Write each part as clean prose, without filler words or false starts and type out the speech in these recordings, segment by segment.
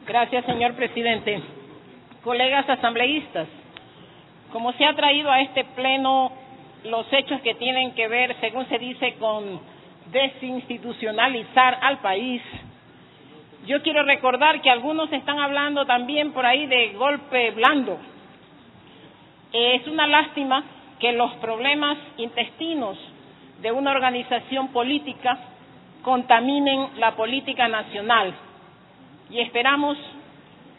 Gracias, señor presidente. Colegas asambleístas, como se ha traído a este pleno los hechos que tienen que ver, según se dice, con desinstitucionalizar al país, yo quiero recordar que algunos están hablando también por ahí de golpe blando. Es una lástima que los problemas intestinos de una organización política contaminen la política nacional y esperamos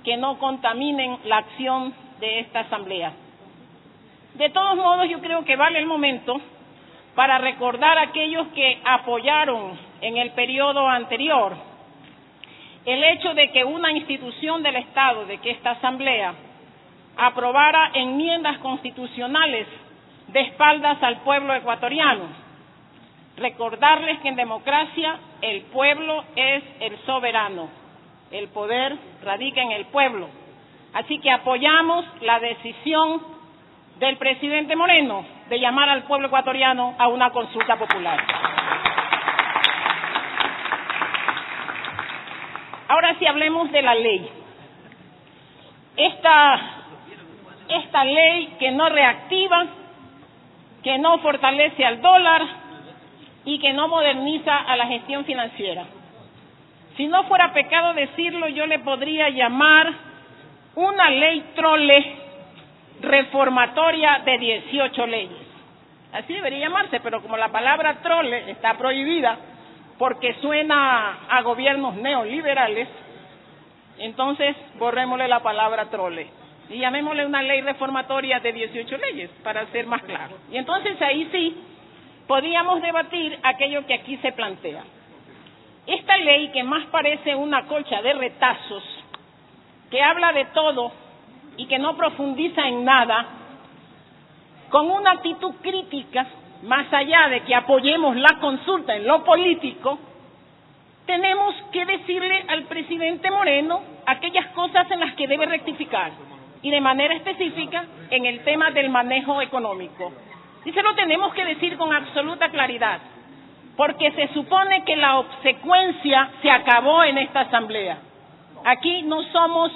que no contaminen la acción de esta asamblea. De todos modos, yo creo que vale el momento para recordar a aquellos que apoyaron en el periodo anterior el hecho de que una institución del Estado, de que esta asamblea aprobara enmiendas constitucionales de espaldas al pueblo ecuatoriano. Recordarles que en democracia el pueblo es el soberano, el poder radica en el pueblo. Así que apoyamos la decisión del presidente Moreno de llamar al pueblo ecuatoriano a una consulta popular. Ahora sí hablemos de la ley. Esta ley que no reactiva, que no fortalece al dólar y que no moderniza a la gestión financiera. Si no fuera pecado decirlo, yo le podría llamar una ley trole reformatoria de 18 leyes. Así debería llamarse, pero como la palabra trole está prohibida porque suena a gobiernos neoliberales, entonces borrémosle la palabra trole y llamémosle una ley reformatoria de 18 leyes, para ser más claro. Y entonces ahí sí podíamos debatir aquello que aquí se plantea. Esta ley, que más parece una colcha de retazos, que habla de todo y que no profundiza en nada, con una actitud crítica, más allá de que apoyemos la consulta en lo político, tenemos que decirle al presidente Moreno aquellas cosas en las que debe rectificar, y de manera específica en el tema del manejo económico. Y se lo tenemos que decir con absoluta claridad, porque se supone que la obsecuencia se acabó en esta asamblea. Aquí no somos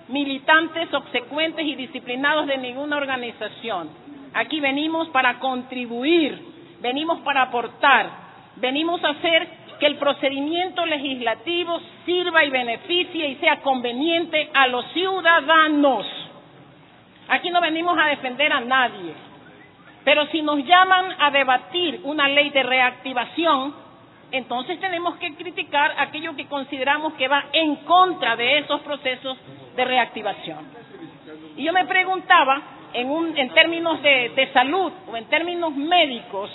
militantes obsecuentes y disciplinados de ninguna organización. Aquí venimos para contribuir, venimos para aportar, venimos a hacer que el procedimiento legislativo sirva y beneficie y sea conveniente a los ciudadanos. Aquí no venimos a defender a nadie, pero si nos llaman a debatir una ley de reactivación, entonces tenemos que criticar aquello que consideramos que va en contra de esos procesos de reactivación. Y yo me preguntaba, en términos de salud o en términos médicos,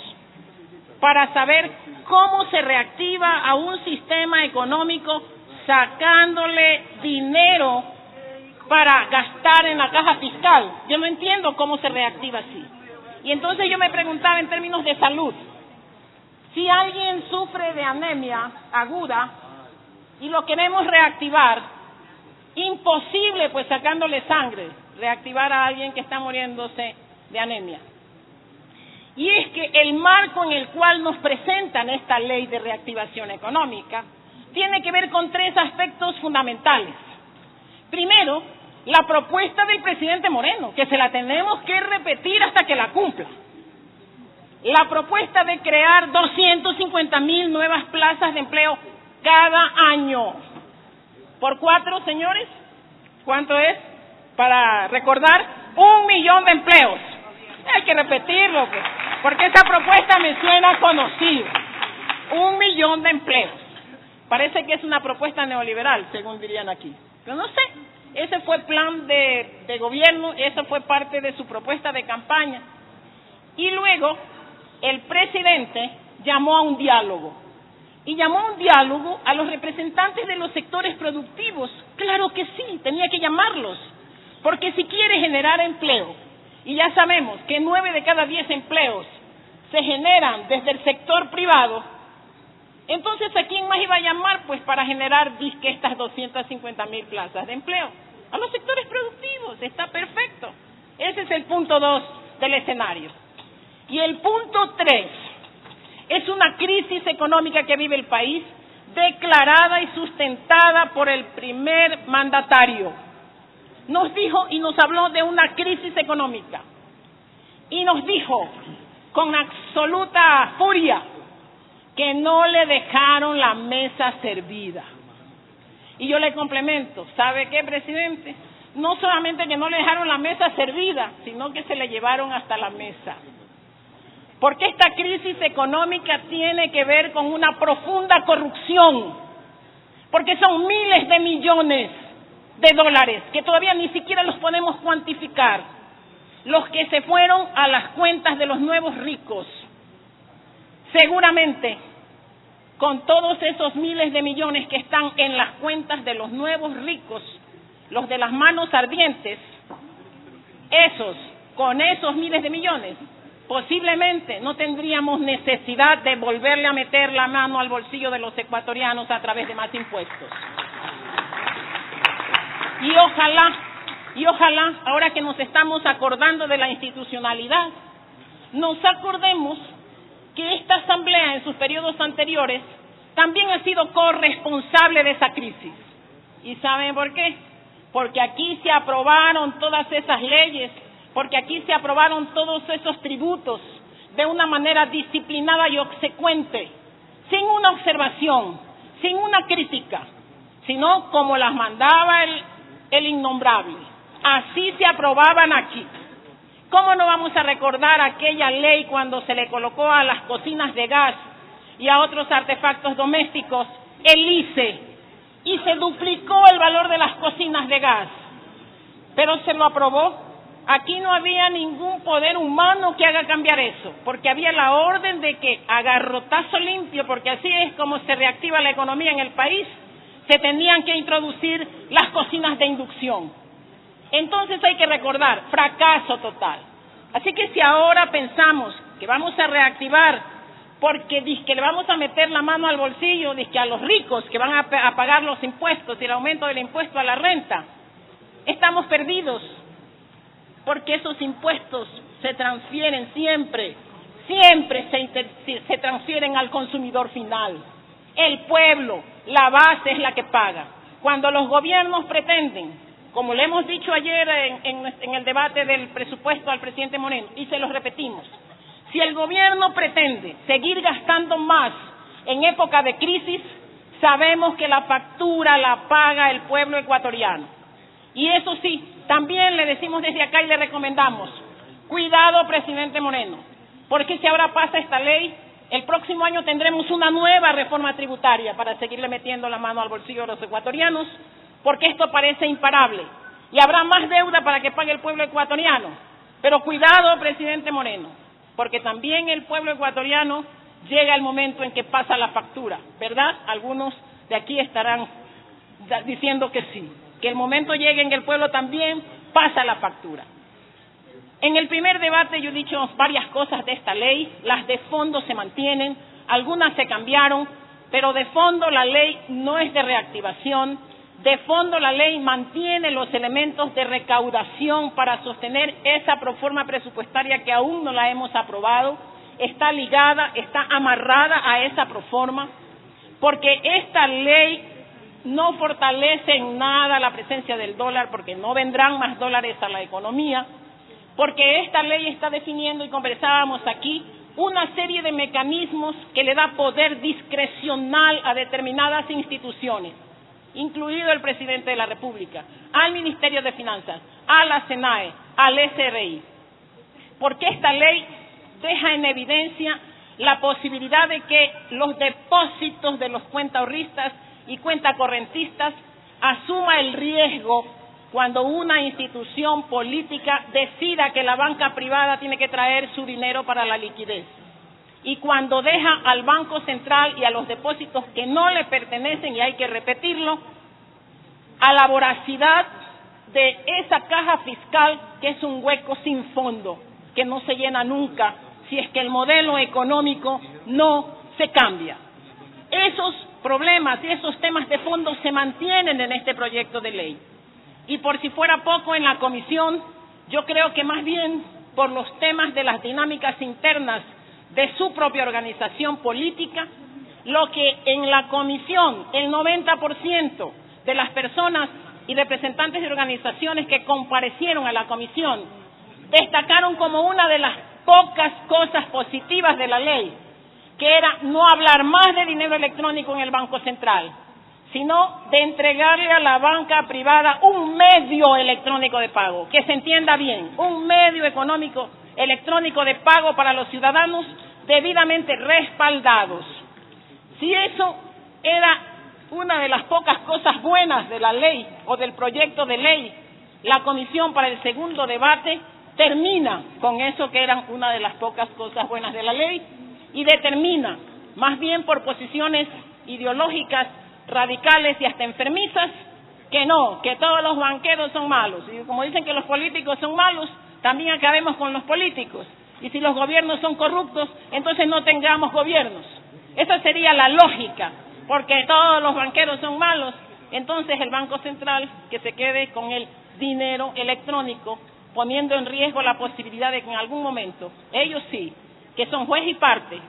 para saber cómo se reactiva a un sistema económico sacándole dinero para gastar en la caja fiscal. Yo no entiendo cómo se reactiva así. Y entonces yo me preguntaba en términos de salud, si alguien sufre de anemia aguda y lo queremos reactivar, imposible pues sacándole sangre, reactivar a alguien que está muriéndose de anemia. Y es que el marco en el cual nos presentan esta ley de reactivación económica tiene que ver con tres aspectos fundamentales. Primero, la propuesta del presidente Moreno, que se la tenemos que repetir hasta que la cumpla. La propuesta de crear 250,000 nuevas plazas de empleo cada año. ¿Por 4, señores? ¿Cuánto es? Para recordar, 1,000,000 de empleos. Hay que repetirlo, pues, porque esa propuesta me suena conocida. 1,000,000 de empleos. Parece que es una propuesta neoliberal, según dirían aquí. Pero no sé, ese fue plan de gobierno, esa fue parte de su propuesta de campaña. Y luego, el presidente llamó a un diálogo. Y llamó a un diálogo a los representantes de los sectores productivos. Claro que sí, tenía que llamarlos. Porque si quiere generar empleo, y ya sabemos que 9 de cada 10 empleos se generan desde el sector privado, entonces ¿a quién más iba a llamar? Pues para generar estas 250,000 plazas de empleo. A los sectores productivos, está perfecto. Ese es el punto 2 del escenario. Y el punto 3 es una crisis económica que vive el país, declarada y sustentada por el primer mandatario. Nos dijo y nos habló de una crisis económica y nos dijo con absoluta furia que no le dejaron la mesa servida. Y yo le complemento, ¿sabe qué, presidente? No solamente que no le dejaron la mesa servida, sino que se le llevaron hasta la mesa. Porque esta crisis económica tiene que ver con una profunda corrupción, porque son miles de millones de dólares que todavía ni siquiera los podemos cuantificar, los que se fueron a las cuentas de los nuevos ricos. Seguramente, con todos esos miles de millones que están en las cuentas de los nuevos ricos, los de las manos ardientes, con esos miles de millones, posiblemente no tendríamos necesidad de volverle a meter la mano al bolsillo de los ecuatorianos a través de más impuestos. Y ojalá, ahora que nos estamos acordando de la institucionalidad, nos acordemos que esta Asamblea en sus periodos anteriores también ha sido corresponsable de esa crisis. ¿Y saben por qué? Porque aquí se aprobaron todas esas leyes, porque aquí se aprobaron todos esos tributos de una manera disciplinada y obsecuente, sin una observación, sin una crítica, sino como las mandaba el innombrable. Así se aprobaban aquí. ¿Cómo no vamos a recordar aquella ley cuando se le colocó a las cocinas de gas y a otros artefactos domésticos el ICE y se duplicó el valor de las cocinas de gas? Pero se lo aprobó. Aquí no había ningún poder humano que haga cambiar eso, porque había la orden de que a garrotazo limpio, porque así es como se reactiva la economía en el país, se tenían que introducir las cocinas de inducción. Entonces hay que recordar, fracaso total. Así que si ahora pensamos que vamos a reactivar porque dizque le vamos a meter la mano al bolsillo, dizque a los ricos que van a pagar los impuestos y el aumento del impuesto a la renta, estamos perdidos, porque esos impuestos se transfieren siempre se transfieren al consumidor final. El pueblo, la base es la que paga. Cuando los gobiernos pretenden, como le hemos dicho ayer en el debate del presupuesto al presidente Moreno, y se lo repetimos, si el gobierno pretende seguir gastando más en época de crisis, sabemos que la factura la paga el pueblo ecuatoriano. Y eso sí, también le decimos desde acá y le recomendamos, cuidado, presidente Moreno, porque si ahora pasa esta ley, el próximo año tendremos una nueva reforma tributaria para seguirle metiendo la mano al bolsillo de los ecuatorianos, porque esto parece imparable. Y habrá más deuda para que pague el pueblo ecuatoriano. Pero cuidado, presidente Moreno, porque también el pueblo ecuatoriano llega el momento en que pasa la factura, ¿verdad? Algunos de aquí estarán diciendo que sí, que el momento llegue en que el pueblo también pasa la factura. En el primer debate yo he dicho varias cosas de esta ley, las de fondo se mantienen, algunas se cambiaron, pero de fondo la ley no es de reactivación, de fondo la ley mantiene los elementos de recaudación para sostener esa proforma presupuestaria que aún no la hemos aprobado, está ligada, está amarrada a esa proforma, porque esta ley no fortalece en nada la presencia del dólar, porque no vendrán más dólares a la economía, porque esta ley está definiendo, y conversábamos aquí, una serie de mecanismos que le da poder discrecional a determinadas instituciones, incluido el presidente de la República, al Ministerio de Finanzas, a la SENAE, al SRI, porque esta ley deja en evidencia la posibilidad de que los depósitos de los cuentaahorristas y cuentacorrentistas asuma el riesgo cuando una institución política decida que la banca privada tiene que traer su dinero para la liquidez. Y cuando deja al Banco Central y a los depósitos que no le pertenecen, y hay que repetirlo, a la voracidad de esa caja fiscal que es un hueco sin fondo, que no se llena nunca si es que el modelo económico no se cambia. Esos problemas y esos temas de fondo se mantienen en este proyecto de ley. Y por si fuera poco, en la comisión, yo creo que más bien por los temas de las dinámicas internas de su propia organización política, lo que en la comisión el 90% de las personas y representantes de organizaciones que comparecieron a la comisión destacaron como una de las pocas cosas positivas de la ley, que era no hablar más de dinero electrónico en el Banco Central, sino de entregarle a la banca privada un medio electrónico de pago, que se entienda bien, un medio económico electrónico de pago para los ciudadanos debidamente respaldados. Si eso era una de las pocas cosas buenas de la ley o del proyecto de ley, la comisión para el segundo debate termina con eso que eran una de las pocas cosas buenas de la ley y determina, más bien por posiciones ideológicas, radicales y hasta enfermizas, que no, que todos los banqueros son malos. Y como dicen que los políticos son malos, también acabemos con los políticos. Y si los gobiernos son corruptos, entonces no tengamos gobiernos. Esa sería la lógica, porque todos los banqueros son malos, entonces el Banco Central que se quede con el dinero electrónico, poniendo en riesgo la posibilidad de que en algún momento, ellos sí, que son juez y parte,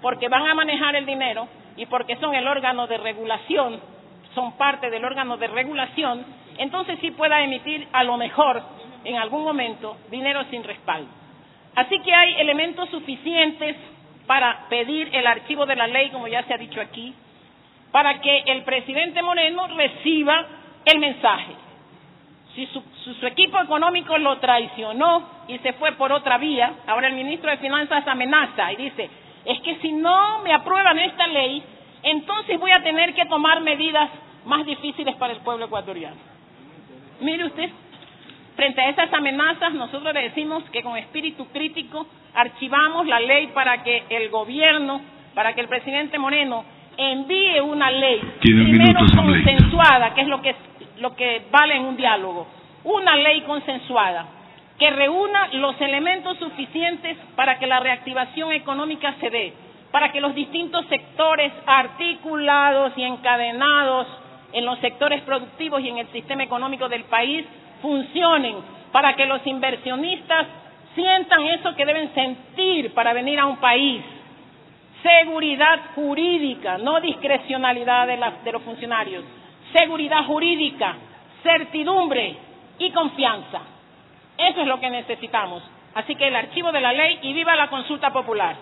porque van a manejar el dinero y porque son el órgano de regulación, son parte del órgano de regulación, entonces sí pueda emitir a lo mejor en algún momento dinero sin respaldo. Así que hay elementos suficientes para pedir el archivo de la ley, como ya se ha dicho aquí, para que el presidente Moreno reciba el mensaje. Si su equipo económico lo traicionó y se fue por otra vía, ahora el ministro de Finanzas amenaza y dice, es que si no me aprueban esta ley, entonces voy a tener que tomar medidas más difíciles para el pueblo ecuatoriano. Mire usted, frente a esas amenazas, nosotros le decimos que con espíritu crítico archivamos la ley para que el gobierno, para que el presidente Moreno envíe una ley, primero consensuada, que es lo que vale en un diálogo, una ley consensuada, que reúna los elementos suficientes para que la reactivación económica se dé, para que los distintos sectores articulados y encadenados en los sectores productivos y en el sistema económico del país funcionen, para que los inversionistas sientan eso que deben sentir para venir a un país. Seguridad jurídica, no discrecionalidad de los funcionarios. Seguridad jurídica, certidumbre y confianza. Eso es lo que necesitamos. Así que el archivo de la ley y viva la consulta popular.